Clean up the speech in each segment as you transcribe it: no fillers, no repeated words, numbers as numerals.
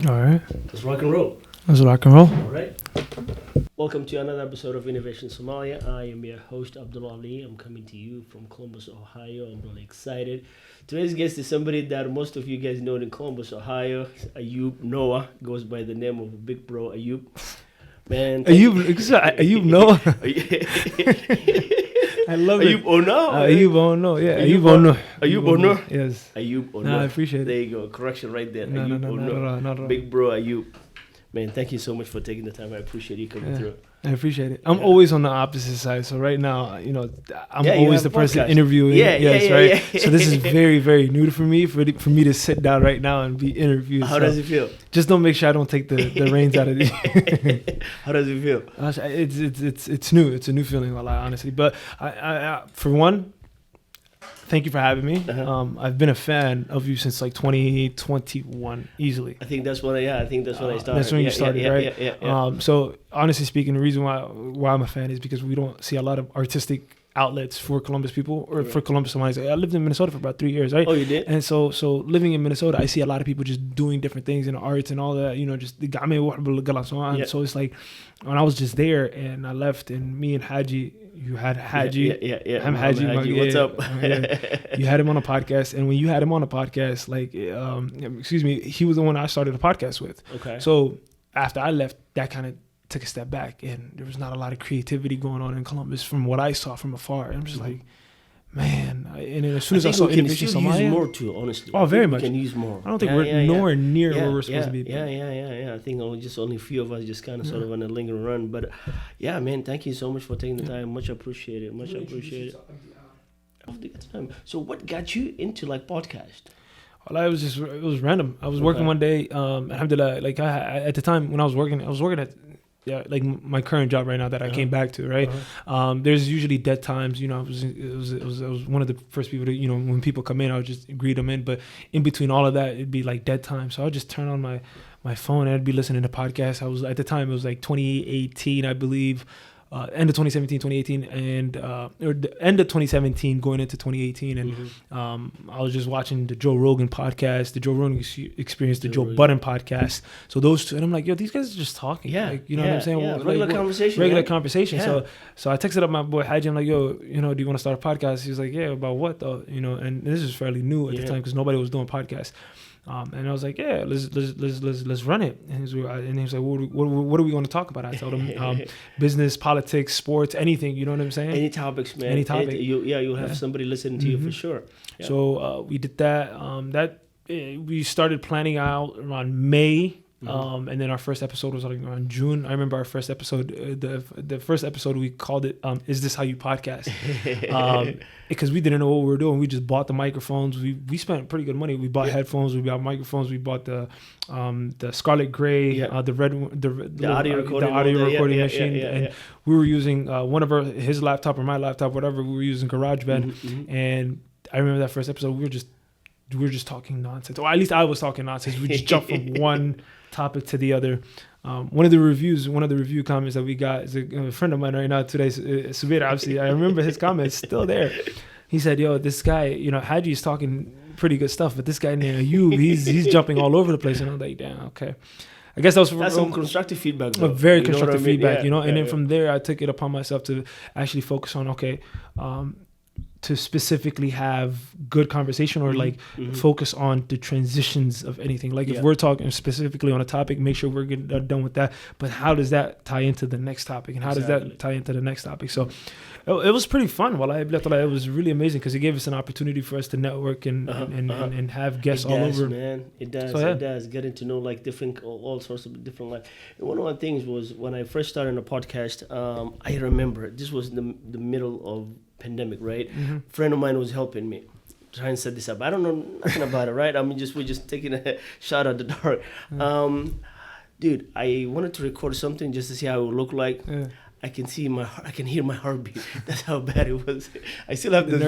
All right. Let's rock and roll. Let's rock and roll. All right. Welcome to another episode of Innovation Somalia. I am your host, Abdullah Ali. I'm coming to you from Columbus, Ohio. I'm really excited. Today's guest is somebody that most of you guys know in Columbus, Ohio. Ayub Awnuh goes by the name of Big Bro Ayub. Man, Ayub Noah. I love Ayub it. Awnuh. Ayub Awnuh. Yeah, Ayub Ayub Awnuh. Ayub Awnuh. Yes. Ayub Awnuh. Nah, I appreciate There it. you go. Correction right there. No, Ayub not Awnuh. at all, not at all. Big Bro Ayub. Man, thank you so much for taking the time. I appreciate you coming through. I appreciate it. I'm always on the opposite side. So right now, I'm Yeah, you always have the person podcast. interviewing. Yeah, right. yeah. So this is very, very new for me. For me to sit down right now and be interviewed. How does it feel? Just don't make sure I don't take the reins out of it. How does it feel? It's new. It's a new feeling, honestly. But I for one, thank you for having me. Uh-huh. I've been a fan of you since like 2021, easily. I think that's when I started. That's when you started, right? Yeah. So honestly speaking, the reason why I'm a fan is because we don't see a lot of artistic outlets for Columbus people or for Columbus Somalis. I lived in Minnesota for about 3 years, right? Oh, you did? And so living in Minnesota, I see a lot of people just doing different things in the arts and all that, just the game. Yeah. So it's like when I was just there and I left, and me and Haji, you had Haji. Yeah. I'm Haji. What's up? You had him on a podcast, and when you had him on a podcast, he was the one I started a podcast with. Okay. So after I left, that kind of took a step back, and there was not a lot of creativity going on in Columbus from what I saw from afar. I'm just like, man. And then as soon as I saw Innovation Somalia, use more too, honestly. Oh, very much. We can use more. I don't think we're nowhere near where we're supposed to be. Yeah. I think only a few of us just kind of sort of on a lingering run. But yeah, man, thank you so much for taking the time. Much appreciated. So what got you into like podcast? Well, it was random. I was working one day. Alhamdulillah, like at the time when I was working at like my current job right now that I came back to, right? There's usually dead times. I was one of the first people to, when people come in, I would just greet them in. But in between all of that, it'd be like dead time. So I would just turn on my phone and I'd be listening to podcasts. At the time, it was like 2018, I believe. End of 2017, 2018, and or the end of 2017 going into 2018, and I was just watching the Joe Rogan podcast, the Joe Rogan Experience, the Joe Budden podcast. So those two, and I'm like, yo, these guys are just talking. Yeah, like, you know what I'm saying? Yeah. Like, Regular conversation. Regular right? conversation. Yeah. So I texted up my boy Haji. I'm like, yo, do you want to start a podcast? He was like, yeah, about what though? And this is fairly new at the time because nobody was doing podcasts. And I was like, yeah, let's run it. And he was like, what are we going to talk about? I told him business, politics, sports, anything. You know what I'm saying? Any topics, man. Any topic. You'll have somebody listening to you for sure. Yeah. So we did that. We started planning out around May. And then our first episode was like around June. I remember our first episode, the first episode we called it, Is This How You Podcast? Because we didn't know what we were doing. We just bought the microphones. We spent pretty good money. We bought headphones, we bought microphones, we bought the Scarlet Gray, the red one, the audio recording machine. And we were using one of his laptop or my laptop, whatever. We were using GarageBand. And I remember that first episode, we were just talking nonsense. Or at least I was talking nonsense. We just jumped from one topic to the other. One of the review comments that we got is a friend of mine right now today, Subir Absi. I remember his comments still there. He said, yo, this guy, Haji is talking pretty good stuff, but this guy named Ayub, he's jumping all over the place. And I'm like, damn, okay. I guess that's some constructive feedback. A very constructive feedback, Yeah, and then from there, I took it upon myself to actually focus on, to specifically have good conversation or focus on the transitions of anything. Like if we're talking specifically on a topic, make sure we're done with that. But how does that tie into the next topic? And how does that tie into the next topic? So it was pretty fun. It was really amazing because it gave us an opportunity for us to network and have guests all over. Man, it does. So, yeah. It does. Getting to know like all sorts of different life. And one of the things was when I first started a podcast. I remember this was the middle of pandemic, right? A friend of mine was helping me try and set this up. I don't know nothing about it, right? We're just taking a shot at the dark. Dude, I wanted to record something just to see how it would look like. I can hear my heartbeat. That's how bad it was. I still have this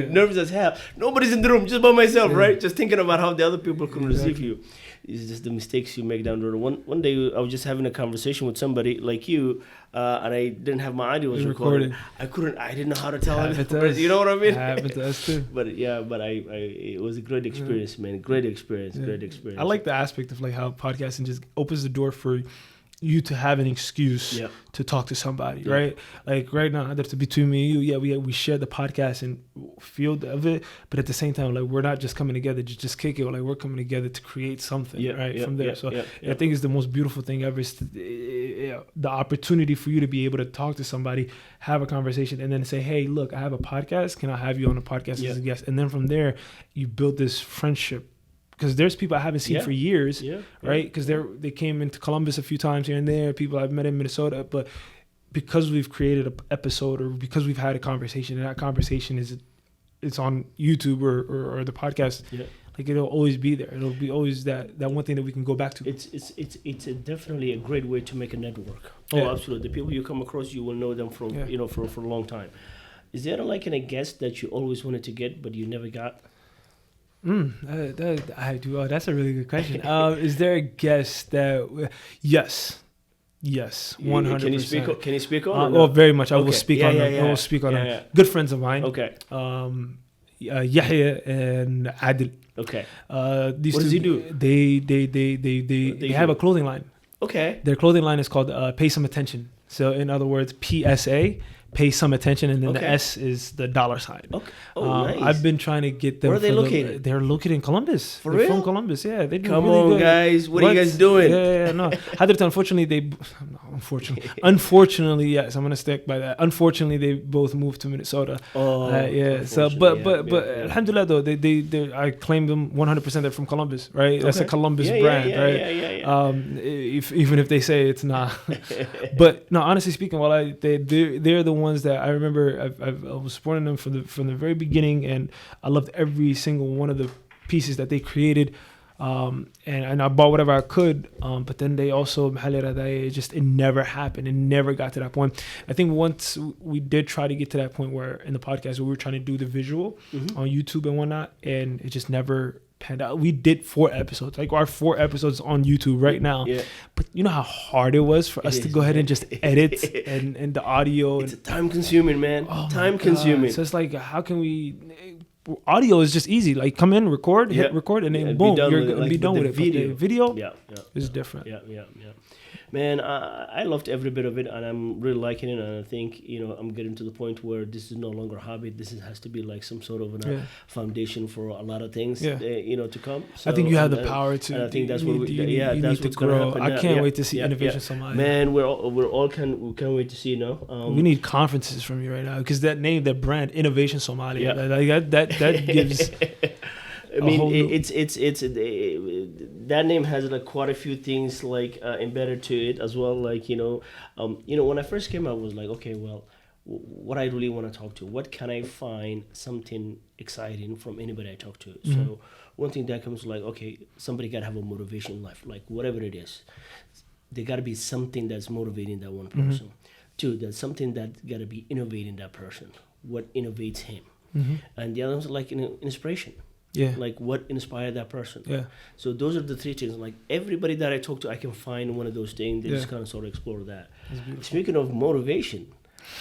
nervous as hell. Nobody's in the room, just by myself, right? Just thinking about how the other people can receive you. It's just the mistakes you make down the road. One day I was just having a conversation with somebody like you, and I didn't have my audio was recorded. I didn't know how to tell him. You know what I mean? Happened to us too. But it was a great experience, man. Great experience. I like the aspect of like how podcasting just opens the door for you to have an excuse to talk to somebody, right? Like right now, that's between me and you. We share the podcast and field of it, but at the same time, like we're not just coming together to just kick it. Like we're coming together to create something, right? From there, I think it's the most beautiful thing ever. Is the opportunity for you to be able to talk to somebody, have a conversation, and then say, "Hey, look, I have a podcast. Can I have you on the podcast as a guest?" And then from there, you build this friendship. Because there's people I haven't seen for years, right? Because they came into Columbus a few times here and there. People I've met in Minnesota, but because we've created an episode or because we've had a conversation, and that conversation it's on YouTube or the podcast, like it'll always be there. It'll be always that one thing that we can go back to. It's definitely a great way to make a network. Oh, absolutely. The people you come across, you will know them from for a long time. Is there like a guest that you always wanted to get but you never got? That's a really good question. Is there a guest that? Yes, 100%. Can you speak on? Well, very much. I will speak on them. I will speak on them. Good friends of mine. Okay. Yahya and Adil. Okay. These what does he do? They have a clothing line. Okay. Their clothing line is called Pay Some Attention. So in other words, PSA. Pay some attention, and then the S is the dollar sign. Okay. Oh, nice. I've been trying to get them. Where are they located? They're located in Columbus. For real? From Columbus, yeah. They do Come really on, good. guys. What are you guys doing? Yeah, no. Unfortunately, yes, I'm gonna stick by that. Unfortunately, they both moved to Minnesota. Oh, yeah. So, but alhamdulillah though, they I claim them 100%. They're from Columbus, right? That's a Columbus brand, right? Even if they say it's not. But no, honestly speaking, they're the ones that I remember. I was supporting them from the very beginning, and I loved every single one of the pieces that they created. And I bought whatever I could, but then they also it never happened. It never got to that point. I think once we did try to get to that point where in the podcast where we were trying to do the visual on YouTube and whatnot, and it just never panned out. We did 4 episodes, like our 4 episodes on YouTube right now. Yeah. But you know how hard it was for us to go ahead and just edit and the audio. It's time consuming, man. Time consuming. So it's like, how can we? Audio is just easy. Like come in, hit record, and then boom, you're gonna be done with it. Video is different. Yeah. Man, I loved every bit of it, and I'm really liking it. And I think I'm getting to the point where this is no longer a hobby. Has to be like some sort of a foundation for a lot of things, to come. So, I think you have the power to. And I think that's what we need to grow. I can't wait to see Innovation Somalia. Man, we can't wait to see. We need conferences from you right now because that name, that brand, Innovation Somalia, like that gives. I mean, it's that name has like quite a few things like embedded to it as well. Like when I first came out, I was like, okay, well, what I really want to talk to, what can I find something exciting from anybody I talk to? Mm-hmm. So one thing that comes like, okay, somebody got to have a motivation in life, like whatever it is, there got to be something that's motivating that one person. Mm-hmm. 2, there's something that got to be innovating that person. What innovates him? Mm-hmm. And the other one's like inspiration. Yeah. Like what inspired that person. Yeah. So those are the 3 things. Like everybody that I talk to, I can find one of those things. They just kind of sort of explore that. Speaking of motivation,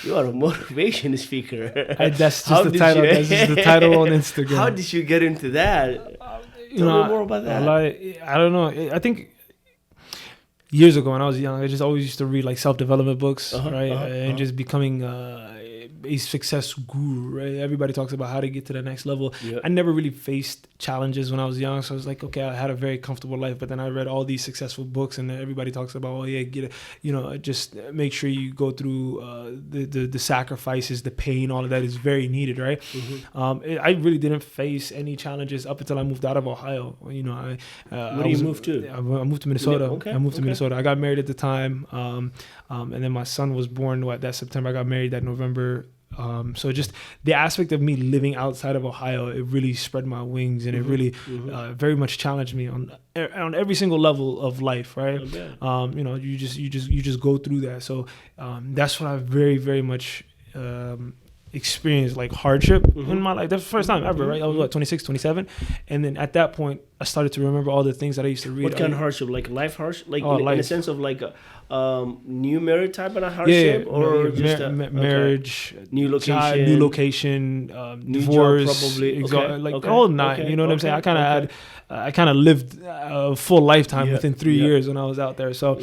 you are a motivation speaker. That's just the title. That's just the title on Instagram. How did you get into that? Tell me more about that. I don't know. I think years ago when I was young, I just always used to read like self-development books, and just becoming a success guru, right? Everybody talks about how to get to the next level. Yep. I never really faced challenges when I was young, so I was like, okay, I had a very comfortable life. But then I read all these successful books, and everybody talks about, just make sure you go through the sacrifices, the pain, all of that is very needed, right? Mm-hmm. I really didn't face any challenges up until I moved out of Ohio. Where do you move to? I moved to Minnesota. I moved to Minnesota. I got married at the time, and then my son was born that September. I got married that November. So just the aspect of me living outside of Ohio, it really spread my wings, and it really very much challenged me on every single level of life, right? You just go through that. So that's what I very, very much experienced like hardship in my life. That's the first time ever, right? I was what, 26, 27, and then at that point I started to remember all the things that I used to read. What kind of hardship? Like life hardship? Like in a sense of like a new married type of hardship, or just marriage, new location, divorce, job probably, the whole nine. You know what I'm saying? I kind of lived a full lifetime within 3 years when I was out there. So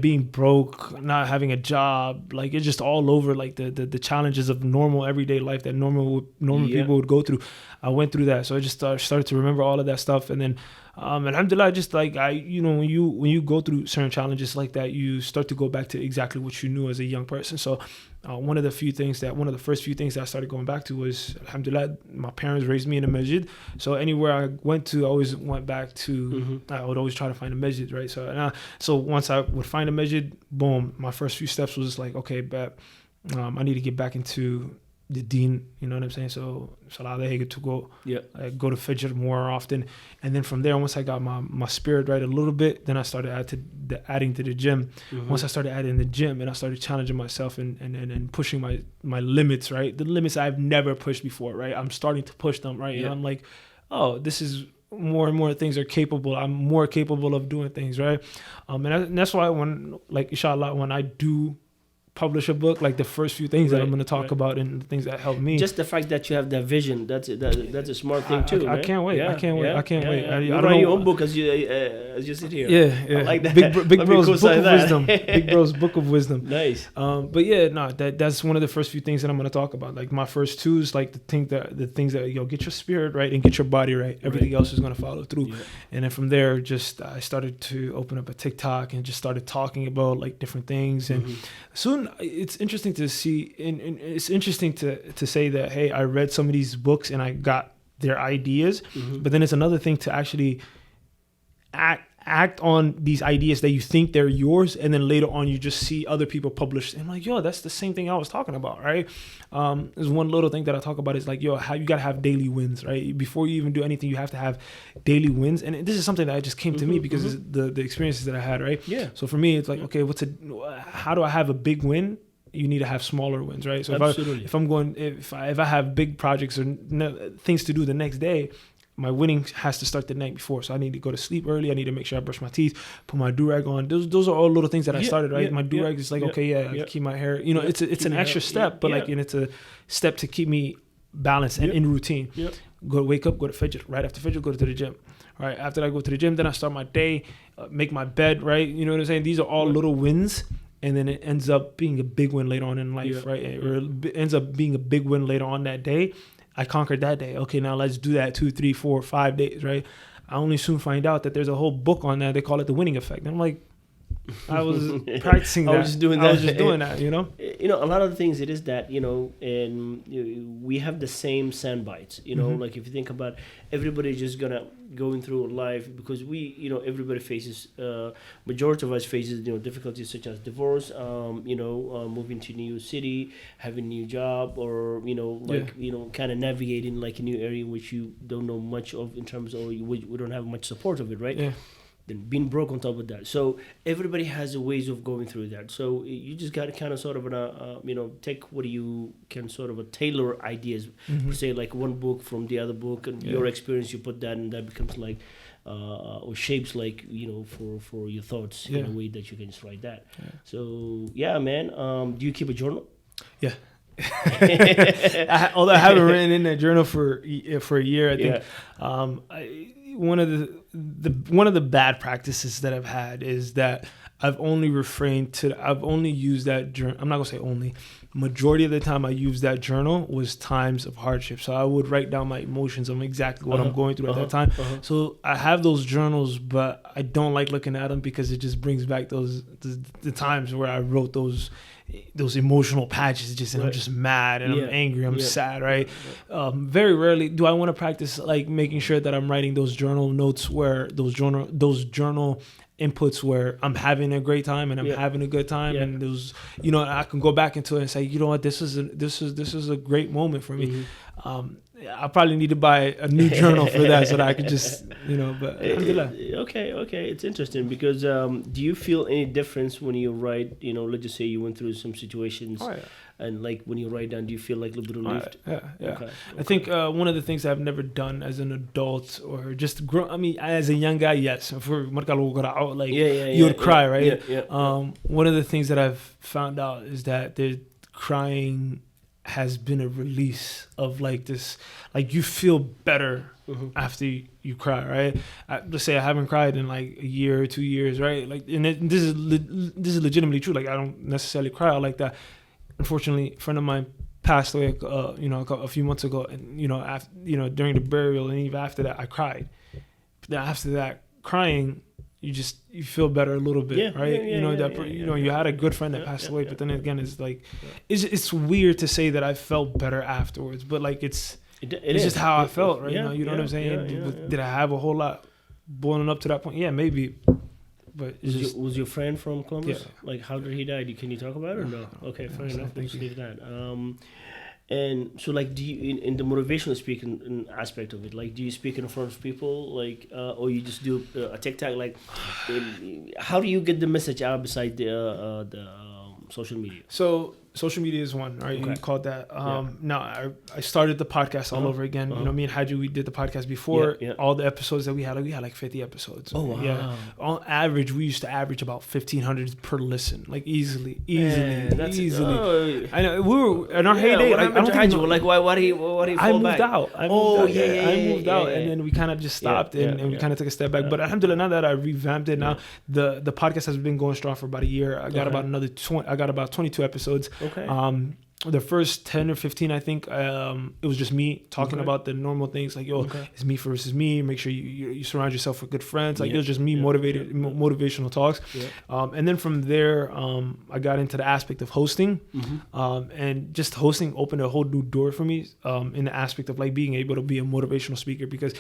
being broke, not having a job, like it's just all over, like the challenges of normal everyday life that normal people would go through. I went through that, so I just started to remember all of that stuff, and then alhamdulillah, just like when you go through certain challenges like that, you start to go back to exactly what you knew as a young person. So one of the first few things that I started going back to was, alhamdulillah, my parents raised me in a masjid. So anywhere I went to, I always went back to, I would always try to find a masjid, right? So once I would find a masjid, boom, my first few steps was like, okay, but I need to get back into the deen, you know what I'm saying? So salah to go to Fajr more often, and then from there, once I got my spirit right a little bit, then I started adding to the gym. Once I started adding the gym, and I started challenging myself and pushing my limits, right? The limits I've never pushed before, right? I'm starting to push them, right? And I'm like, oh, this is more and more things are capable. I'm more capable of doing things, right? And that's why when, like, inshallah, when I do publish a book, like the first few things that I'm going to talk about and the things that help me. Just the fact that you have that vision, that's a smart thing too. I can't wait. I can't wait. You write your own book as you sit here. Yeah. I like that. Big Bro's Book of Wisdom. Big Bro's Book of Wisdom. Nice. But that's one of the first few things that I'm going to talk about. Like my first two is like the things that get your spirit right and get your body right. Everything else is going to follow through. Yeah. And then from there, I started to open up a TikTok and just started talking about like different things. And soon it's interesting to see, and it's interesting to say that, hey, I read some of these books and I got their ideas, but then it's another thing to actually act on these ideas that you think they're yours, and then later on you just see other people publish, and I'm like, yo, that's the same thing I was talking about, right? There's one little thing that I talk about is like, yo, how you gotta have daily wins, right? Before you even do anything, you have to have daily wins, and this is something that just came to me because it's the experiences that I had, right? Yeah. So for me, it's like, okay, how do I have a big win? You need to have smaller wins, right? So if I have big projects or things to do the next day, my winning has to start the night before. So I need to go to sleep early. I need to make sure I brush my teeth, put my do-rag on. Those are all little things that I started, right? My do-rag is like, I keep my hair, it's an extra step, but like, and it's a step to keep me balanced and in routine. Wake up, go to Fajr. Right after Fajr, go to the gym. Right after I go to the gym, then I start my day, make my bed, right? You know what I'm saying? These are all little wins. And then it ends up being a big win later on in life, right? Or it ends up being a big win later on that day. I conquered that day. Okay, now let's do that 2, 3, 4, 5 days, right? I only soon find out that there's a whole book on that. They call it the winning effect. And I'm like, I was practicing that. I was just doing that, you know? A lot of the things it is that, and we have the same sound bites, like if you think about everybody just going through life, because everybody faces, majority of us faces, difficulties such as divorce, moving to a new city, having a new job, or, kind of navigating like a new area in which you don't know much of in terms of, we don't have much support of it, right? Yeah. Then being broke on top of that. So everybody has ways of going through that. So you just got to kind of sort of, take what you can sort of tailor ideas. Say like one book from the other book and your experience, you put that and that becomes like, or shapes like, for your thoughts in a way that you can just write that. Yeah. So, man, do you keep a journal? Yeah. Although I haven't written in that journal for a year, I think one of the bad practices that I've had is that I've only used that journal. I'm not gonna say only. Majority of the time I used that journal was times of hardship. So I would write down my emotions on exactly what I'm going through at that time. So I have those journals, but I don't like looking at them because it just brings back the times where I wrote those emotional patches, and I'm just mad and I'm angry, I'm sad, right? Very rarely do I want to practice like making sure that I'm writing those journal notes where those journal inputs where I'm having a great time and I'm having a good time, and those, I can go back into it and say, you know what, this is a great moment for me. I probably need to buy a new journal for that so that I could just, but alhamdulillah. Okay. It's interesting because do you feel any difference when you write? Let's just say you went through some situations, Oh, yeah. and like when you write down, do you feel like a little bit relieved? Yeah. Okay. I think one of the things I've never done as an adult or just as a young guy, yes. Like you would cry, right? One of the things that I've found out is that the crying has been a release of like this, like you feel better after you cry, right? Let's say I haven't cried in like a year or 2 years, right? Like, and this is legitimately true. Like I don't necessarily cry out like that. Unfortunately, a friend of mine passed away, a few months ago, and after, during the burial, and even after that, I cried. But then after that, crying, you feel better a little bit, right? You had a good friend that passed away, but then again, it's like, it's weird to say that I felt better afterwards, but like it's just how I felt, right? You know what I'm saying? Did I have a whole lot boiling up to that point? Yeah, maybe. But was your friend from Columbus? Yeah. Like, how did he die? Can you talk about it or no? Okay, fair enough. We'll just leave that. And so, like, do you in the motivational speaking aspect of it, like, do you speak in front of people, like, or you just do a TikTok? Like, how do you get the message out besides the social media? So social media is one, right? Okay. You called that. Now I started the podcast all over again. Me and Haji, we did the podcast before. All the episodes that we had like 50 episodes. Oh wow! Yeah. On average, we used to average about 1,500 per listen, like easily. Oh. I know we were in our heyday. What happened to Haji? Like, why did he I fall moved back? out. I moved out, and then we kind of just stopped and we kind of took a step back. But alhamdulillah, now that I revamped it, now the podcast has been going strong for about a year. I got about another 20. I got about 22 episodes. Okay. The first 10 or 15, I think, it was just me talking about the normal things like, it's me versus me. Make sure you surround yourself with good friends. Like it was just me motivational talks. And then from there, I got into the aspect of hosting, and just hosting opened a whole new door for me in the aspect of like being able to be a motivational speaker, because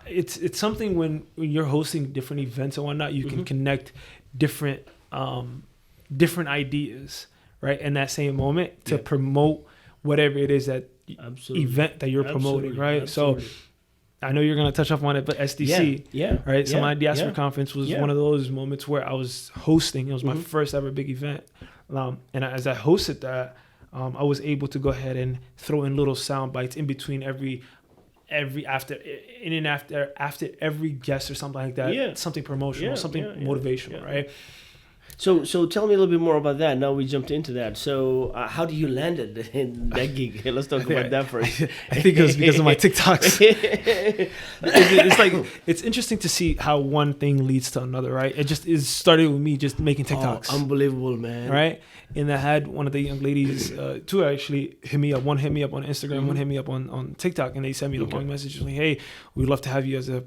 it's something when you're hosting different events and whatnot, you can connect different ideas, right, in that same moment to promote whatever it is that event that you're promoting, right? Absolutely. So I know you're going to touch up on it, but SDC, right? So my diaspora conference was one of those moments where I was hosting. It was my first ever big event. And as I hosted that, I was able to go ahead and throw in little sound bites in between after every guest or something like that. Something promotional, something motivational, right? So tell me a little bit more about that. Now we jumped into that. So how do you land it in that gig? Let's talk about that first. I think it was because of my TikToks. It's like, it's interesting to see how one thing leads to another, right? It started with me just making TikToks. Oh, unbelievable, man. Right? And I had one of the young ladies, two actually hit me up. One hit me up on Instagram, one hit me up on TikTok, and they sent me a long message like, "Hey, we'd love to have you as a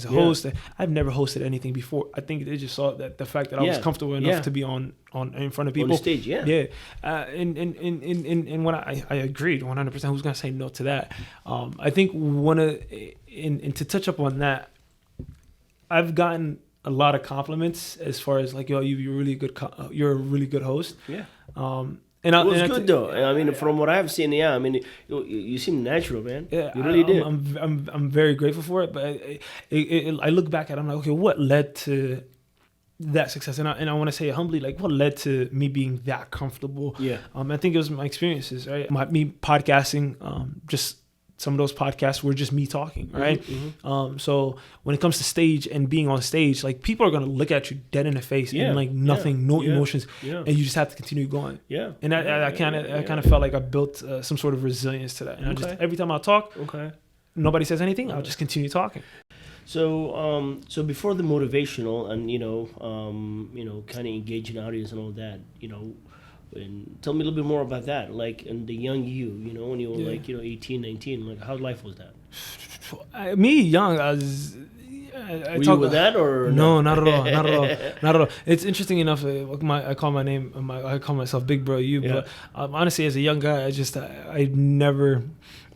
host." I've never hosted anything before. I think they just saw that the fact that I was comfortable enough to be on in front of people on the stage, and when I agreed 100%. Who's gonna say no to that? I think and to touch up on that, I've gotten a lot of compliments as far as like, you're really good. You're a really good host. Yeah. And it was good though. I mean, from what I've seen, I mean, you seem natural, man. Yeah, you really did. I'm very grateful for it. But I look back at it, I'm like, okay, what led to that success? And I want to say humbly, like, what led to me being that comfortable? Yeah. I think it was my experiences, right? Me podcasting, just some of those podcasts were just me talking, right? So when it comes to stage and being on stage, like, people are gonna look at you dead in the face and like nothing, no emotions, and you just have to continue going. And I kind of felt like I built some sort of resilience to that. And I just, every time I talk, nobody says anything, I'll just continue talking. So before the motivational and kind of engaging audience and all that, and tell me a little bit more about that, like, and the young you, when you were like 18, 19, like, how life was that? Me young, I was. Were you with that or no? Not at all. Not at all. It's interesting enough. I call myself Big Bro You, but honestly, as a young guy, I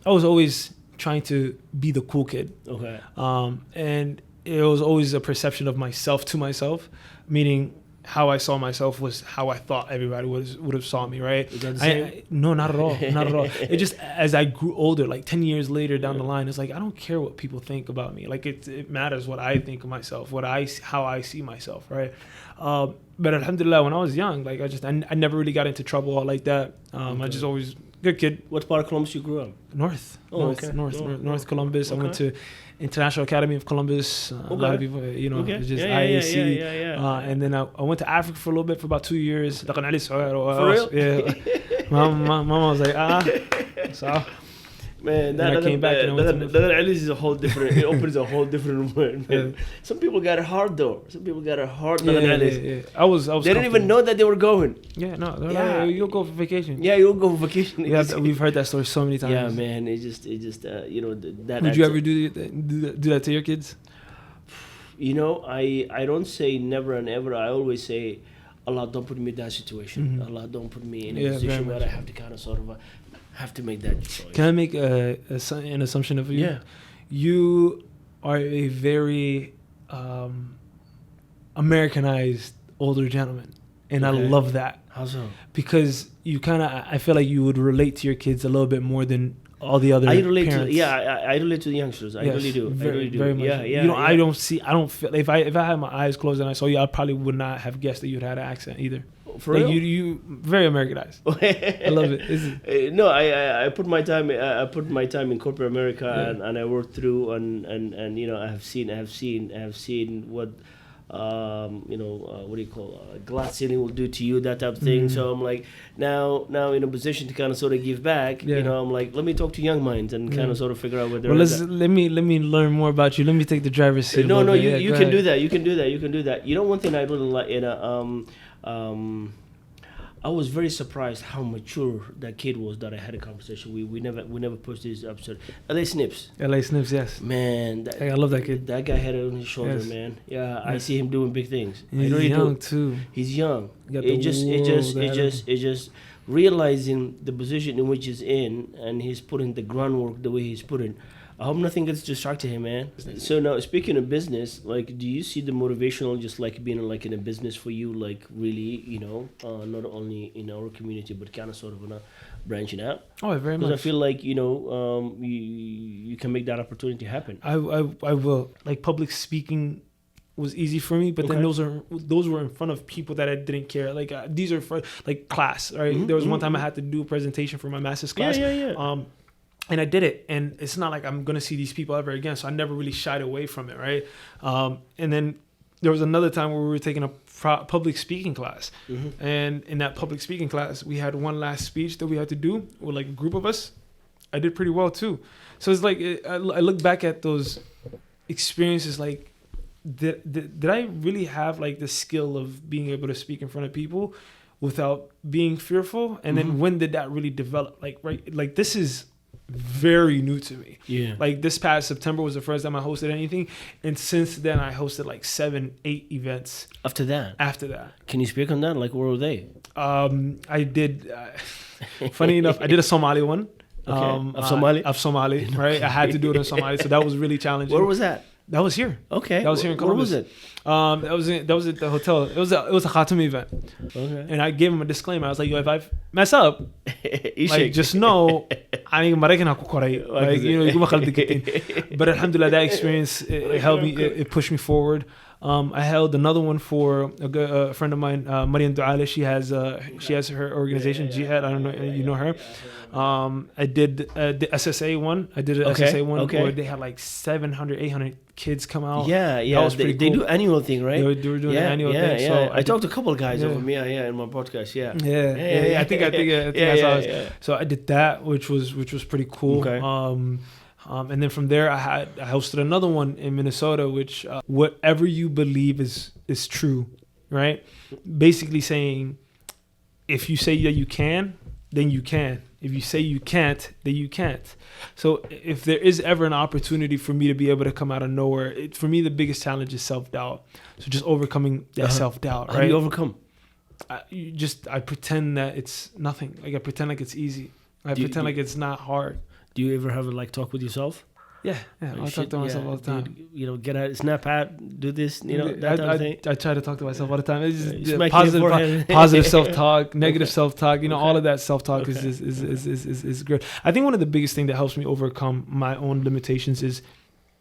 was always trying to be the cool kid. Okay. And it was always a perception of myself to myself, meaning how I saw myself was how I thought everybody would have saw me, right? Is that the same? No, not at all, not at all. It just, as I grew older, like 10 years later down the line, it's like I don't care what people think about me. Like it matters what I think of myself, how I see myself, right? But alhamdulillah, when I was young, like I never really got into trouble all like that. I just always good kid. What part of Columbus you grew up? North Columbus. Okay. I went to International Academy of Columbus. A lot of people, it's just IAC. And then I went to Africa for a little bit, for about 2 years. For real? Yeah. Mama was like, so. Man, Then I came back and I went to that at least is a whole different. It opens a whole different world. Man. Yeah. Some people got it hard though. Some people got it hard. Yeah. I was. They didn't even know that they were going. Yeah, no. They're Yeah. like, you'll go for vacation. Yeah, you'll go for vacation. We've heard that story so many times. Yeah, man. It just that. Would you ever do that to your kids? I don't say never and ever. I always say, Allah, don't put me in that situation. Allah, don't put me in a position where I have to kind of sort of have to make that choice. Can I make an assumption of you? Yeah. You are a very Americanized older gentleman, and I love that. How so? Because I feel like you would relate to your kids a little bit more than all the other I relate parents. I relate to the youngsters. I really do. I really do. Very much. Yeah. I don't feel, if I had my eyes closed and I saw you, I probably would not have guessed that you'd had an accent either. For like real? you very Americanized. I love it. No, I put my time. I put my time in corporate America, and I worked through, and I have seen what what do you call glass ceiling will do to you, that type of thing. So I'm like now in a position to kind of sort of give back. I'm like, let me talk to young minds and kind of sort of figure out what they're. Well, let me learn more about you. Let me take the driver's seat. No, you can do that. You can do that. One thing I really like I was very surprised how mature that kid was that I had a conversation. We never pushed this episode. LA Snips, yes. Man, I love that kid. That guy had it on his shoulder, Yes. man. Yeah, I see him doing big things. He's young too. He's young. Got It the just realizing the position in which he's in, and he's putting the groundwork the way he's putting. I hope nothing gets distracted him, man. So now, speaking of business, like, do you see the motivational just like being like in a business for you, like really, not only in our community but kind of sort of branching out? Oh, very much. Because I feel like you can make that opportunity happen. I will. Like, public speaking was easy for me, but then those were in front of people that I didn't care. Like these are for like class, right? There was one time I had to do a presentation for my master's class. And I did it, and it's not like I'm gonna see these people ever again, so I never really shied away from it, right? And then there was another time where we were taking a public speaking class, and in that public speaking class, we had one last speech that we had to do with like a group of us. I did pretty well too. So it's like I look back at those experiences, like did I really have like the skill of being able to speak in front of people without being fearful? And then when did that really develop? Like this is very new to me. Yeah. Like this past September was the first time I hosted anything, and since then I hosted like 7-8 events. After that, can you speak on that? Like, where were they? I did. Funny enough, I did a Somali one. Of Somali, right? I had to do it in Somali, so that was really challenging. Where was that? That was here. Okay. That was here in Columbus. Where was it? That was at the hotel. It was a Khatam event. Okay. And I gave him a disclaimer. I was like, yo, if I mess up, like, just know I ain't gonna like, but alhamdulillah, that experience it helped me. It pushed me forward. I held another one for a friend of mine, Mariam Duale. She has her organization, Jihad. I don't know, you know her. I did the SSA one. I did an SSA one where they had like 700, 800 kids come out. Yeah. That was pretty cool. They do annual thing, right? They were doing an annual thing. So I talked to a couple of guys over me, in my podcast. Yeah. I think I saw it. So I did that, which was pretty cool. Okay. And then from there, I hosted another one in Minnesota, which whatever you believe is true, right? Basically saying, if you say that you can, then you can. If you say you can't, then you can't. So if there is ever an opportunity for me to be able to come out of nowhere, for me, the biggest challenge is self-doubt. So just overcoming that self-doubt, right? How do you overcome? I pretend that it's nothing. Like I pretend like it's easy. I pretend like it's not hard. Do you ever have a talk with yourself? Yeah, I talk to myself all the time. Dude, get out, snap out, do this, that type of thing. I try to talk to myself all the time. It's just Smack positive, your forehead. positive self-talk, negative self-talk. Okay. All of that self-talk Okay. is good. I think one of the biggest thing that helps me overcome my own limitations is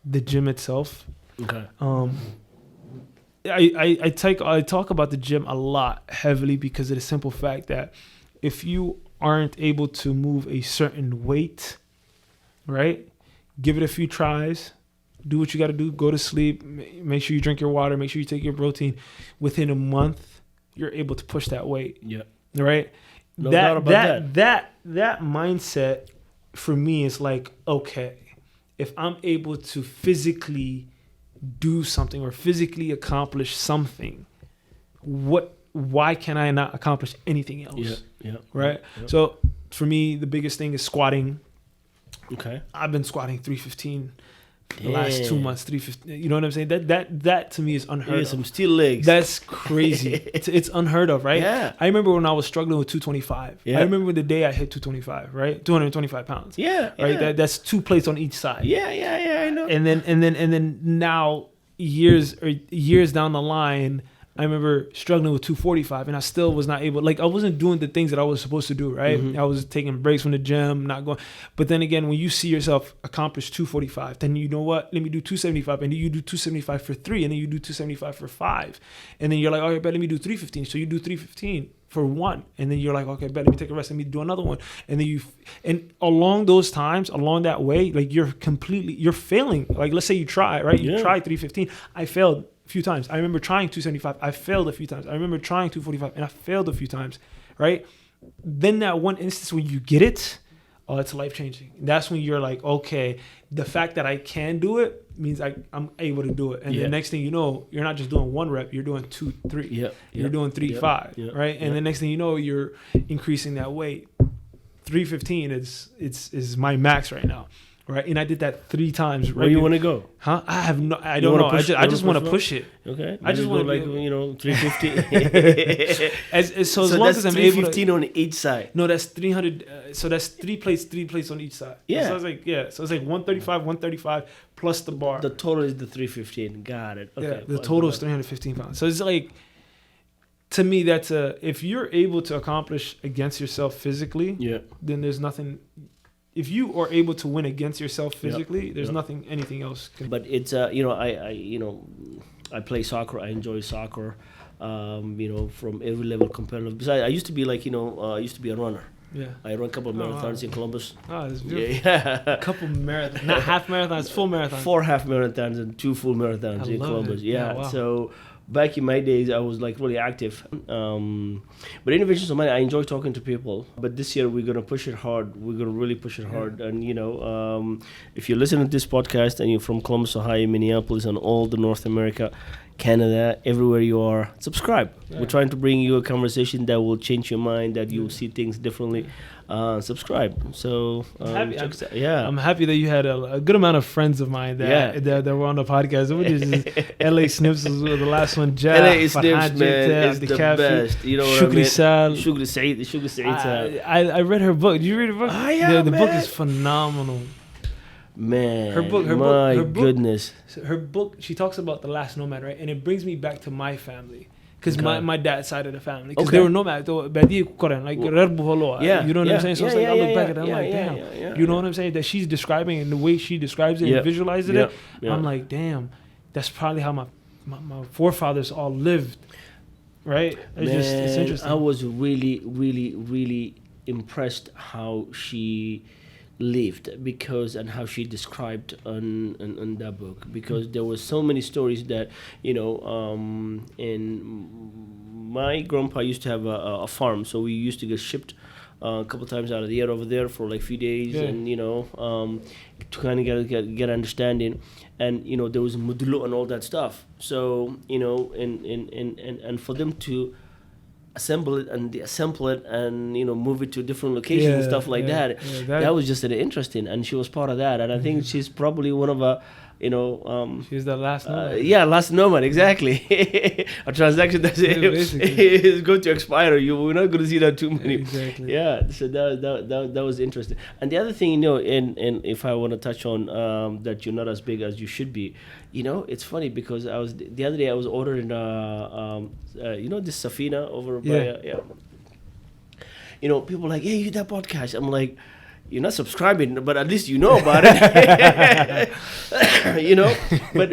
the gym itself. Okay. I talk about the gym a lot heavily because of the simple fact that if you aren't able to move a certain weight, right? Give it a few tries. Do what you got to do. Go to sleep. Make sure you drink your water. Make sure you take your protein. Within a month, you're able to push that weight. Yeah. Right? No doubt about That mindset for me is like, okay, if I'm able to physically do something or physically accomplish something, why can I not accomplish anything else? Yeah. Right? Yeah. So for me, the biggest thing is squatting. Okay. I've been squatting 315 the last 2 months. 315. You know what I'm saying? That to me is unheard of. Some steel legs. That's crazy. It's unheard of, right? Yeah. I remember when I was struggling with 225. Yeah. I remember the day I hit 225, right? 225 pounds. Yeah. Right. Yeah. That's 2 plates on each side. Yeah. I know. And then now years down the line, I remember struggling with 245, and I still was not able. Like I wasn't doing the things that I was supposed to do. Right. Mm-hmm. I was taking breaks from the gym, not going. But then again, when you see yourself accomplish 245, then you know what? Let me do 275, and then you do 275 for 3, and then you do 275 for 5, and then you're like, okay, bet let me do 315. So you do 315 for 1, and then you're like, okay, bet let me take a rest. Let me do another one, and then and along those times, along that way, like you're failing. Like let's say you try, right? You try 315. I failed a few times. I remember trying 275. I failed a few times. I remember trying 245, and I failed a few times, right? Then that one instance when you get it, oh, it's life changing. That's when you're like, okay, the fact that I can do it means I'm able to do it. And the next thing you know, you're not just doing 1 rep, you're doing 2, 3. Yeah. You're doing 3, 5, right? And the next thing you know, you're increasing that weight. 315 is my max right now. Right, and I did that 3 times. Where you want to go? Huh? I don't know. I just want to push it. Okay. I just want want to 350. as long as I'm able to. 315 on each side. No, that's 300. So that's 3 plates on each side. Yeah. So it's like 135 plus the bar. The total is the 315. Got it. Okay. Yeah. The total is 315 pounds. So it's like, to me, that's if you're able to accomplish against yourself physically, then there's nothing. If you are able to win against yourself physically, there's nothing, anything else. But it's I play soccer. I enjoy soccer. From every level competitive. Besides, I used to be I used to be a runner. Yeah. I ran a couple of marathons in Columbus. Oh, that's beautiful. Yeah. A couple marathons, not half marathons, full marathons. 4 half marathons and 2 full marathons in Columbus. Yeah. Wow. So back in my days, I was like really active. But innovations of mine, I enjoy talking to people. But this year, we're gonna push it hard. We're gonna really push it hard. And if you're listening to this podcast and you're from Columbus, Ohio, Minneapolis, and all the North America, Canada, everywhere you are, subscribe. We're trying to bring you a conversation that will change your mind, that you'll see things differently. Subscribe. So I'm happy that you had a good amount of friends of mine that were on the podcast. Which is LA Snips was the last one. LA Snips, man, is the best. You know what Shukri I mean? Sal. Shukri Said. I read her book. Did you read her book? Oh, yeah, the man. book is phenomenal. Man, her book, goodness. Her book, she talks about the last nomad, right? And it brings me back to my family. Because my dad's side of the family, because they were nomads, like you know what I'm saying? So it's like I look back at it, I'm like, damn, you know what I'm saying? That she's describing, and the way she describes it and visualizes it, I'm like, damn, that's probably how my forefathers all lived, right? It's interesting. I was really, really, really impressed how she lived and how she described on that book, because there were so many stories that and my grandpa used to have a farm, so we used to get shipped a couple times out of the year over there for like a few days, and to kind of get understanding, and there was modulo and all that stuff, so and for them to assemble it and deassemble it and move it to different locations and stuff like that. That was just interesting, and she was part of that, and I think she's probably one of She's the last nomad. yeah, last nomad, exactly. A transaction that is going to expire. We're not going to see that too many. Exactly. Yeah, so that was interesting. And the other thing, and if I want to touch on that you're not as big as you should be, it's funny because the other day I was ordering this Safina over by people are like, hey, you that podcast. I'm like, you're not subscribing, but at least you know about it. But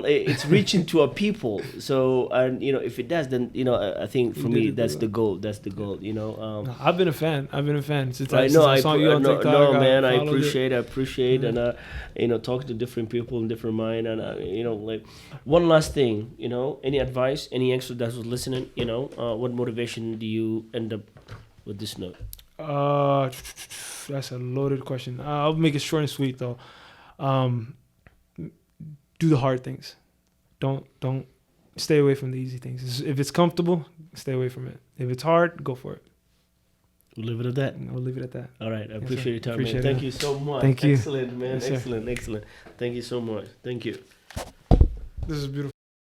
it's reaching to a people. So, and if it does, then I think for me that's the goal. That's the goal. I've been a fan. Since I saw you on TikTok. No, man, I appreciate appreciate, and talking to different people in different mind, and like one last thing, any advice, any extra that was listening, what motivation do you end up with this note? That's a loaded question. I'll make it short and sweet though. Do the hard things. Don't stay away from the easy things. If it's comfortable, stay away from it. If it's hard, go for it. We'll leave it at that. We'll leave it at that. All right. I appreciate your time, man. Appreciate Thank it. you so much. Thank you. Excellent, man. Yes, sir. Excellent. Thank you so much. Thank you. This is beautiful.